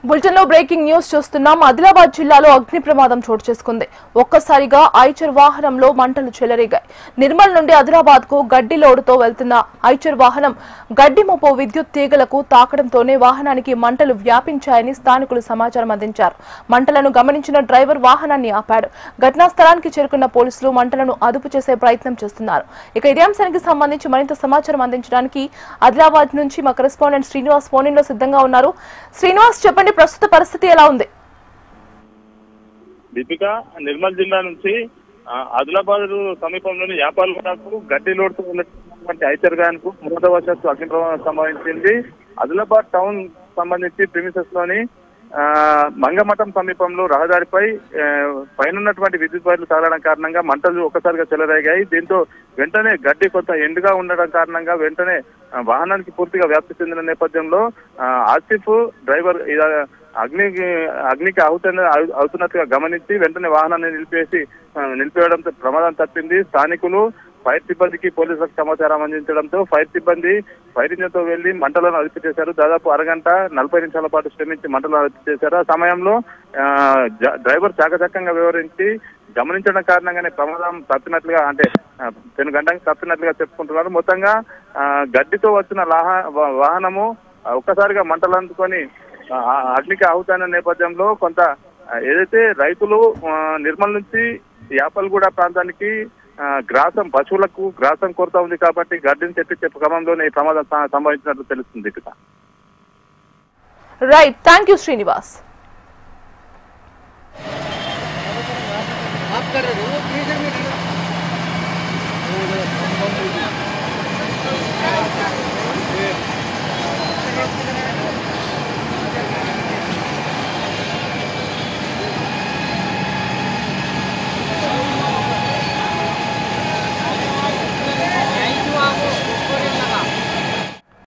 Bulletin లో breaking news చూస్తున్నాం. ఆదిలాబాద్ జిల్లాలో అగ్ని ప్రమాదం చోటు చేసుకుంది. ఒక్కసారిగా ఐచర్ వాహనంలో మంటలు చెలరేగాయి. నిర్మల్ నుండి ఆదిలాబాద్ కు గడ్డి లోడుతో వెళ్తున్న ఐచర్ వాహనం గడ్డి మోపు విద్యుత్ తీగలకు తాకడంతోనే వాహనానికి మంటలు వ్యాపించాయని స్థానికులు సమాచారం అందించారు. మంటలను గమనించిన డ్రైవర్ వాహనాన్ని ఆపాడు. ఘటనా స్థలానికి చేరుకున్న పోలీసులు మంటలను అదుపు చేసే ప్రయత్నం చేస్తున్నారు. ఇక ఇదే అంశానికి సంబంధించి మరింత సమాచారం అందించడానికి ఆదిలాబాద్ నుంచి మా కరెస్పాండెంట్ శ్రీనివాస్ ఫోన్ లో సిద్ధంగా ఉన్నారు. శ్రీనివాస్, చెప్పండి, ప్రస్తుత పరిస్థితి ఎలా ఉంది? దీపిక, నిర్మల్ జిల్లా నుంచి ఆదిలాబాద్ సమీపంలోని యాపాల్గూడకు గడ్డి లోడుతూ ఉన్నటువంటి ఐచర్ వ్యాన్ కు ప్రమాదవశాత్తు అగ్ని ప్రమాదం సంభవించింది. ఆదిలాబాద్ టౌన్ సంబంధించి ప్రిమిసెస్ లోని మంగమఠం సమీపంలో రహదారిపై పైనటువంటి విద్యుత్ వైర్లు తగలడం కారణంగా మంటలు ఒక్కసారిగా చెలరేగాయి. దీంతో వెంటనే గడ్డి కొంత ఎండుగా ఉండడం కారణంగా వెంటనే వాహనానికి పూర్తిగా వ్యాప్తి చెందిన నేపథ్యంలో ఆసిఫ్ డ్రైవర్ అగ్నికి అవుతున్నట్టుగా గమనించి వెంటనే వాహనాన్ని నిలిపేయడంతో ప్రమాదం తప్పింది. స్థానికులు ఫైర్ సిబ్బందికి పోలీసులకు సమాచారం అందించడంతో ఫైర్ సిబ్బంది ఫైర్ ఇంజిన్ తో వెళ్లి మంటలను అదుపు చేశారు. దాదాపు అరగంట 40 నిమిషాల పాటు శ్రమించి మంటలను అదుపు చేశారు. ఆ సమయంలో డ్రైవర్ చాకచక్యంగా వివరించి గమనించడం కారణంగానే ప్రమాదం తప్పినట్లుగా, అంటే గంటకి తప్పినట్లుగా చెప్పుకుంటున్నారు. మొత్తంగా గడ్డితో వచ్చిన వాహనము ఒక్కసారిగా మంటలు అందుకొని అగ్నికి ఆహుతైన నేపథ్యంలో కొంత ఏదైతే రైతులు నిర్మల్ నుంచి యాపల్గూడ ప్రాంతానికి పశువులకు గ్రాసం కొరత ఉంది కాబట్టి గడ్డిని తెప్పించే క్రమంలోనే ఈ ప్రమాదం సంభవించినట్లు తెలుస్తుంది. Right, thank you Srinivas.